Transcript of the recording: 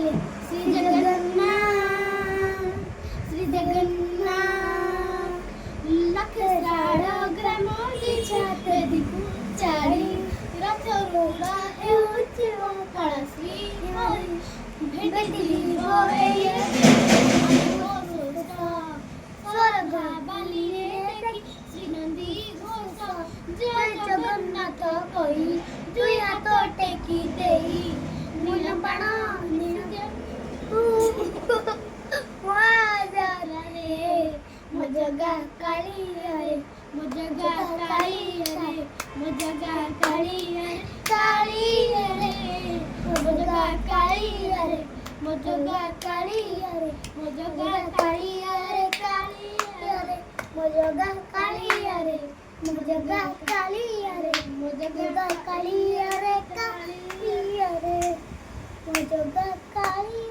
बोले श्री जगन्नाथ श्री जगन्नाथ लख साड़ा ग्राम की छत दिखु चारी रथ रोड़ा हेउच काला श्री हरि भेटली होए स्वर्ग बाली देखी श्री नंदी घोष जय जगन्नाथ कही दुई हाथ टेकी देई नीलबाण मो जगा काली रे मो जगा काली रे मो जगा काली रे काली रे मो जगा काली रे मो जगा काली रे मो जगा काली रे काली रे मो जगा काली रे मो जगा काली रे मो जगा काली रे काली रे मो जगा काली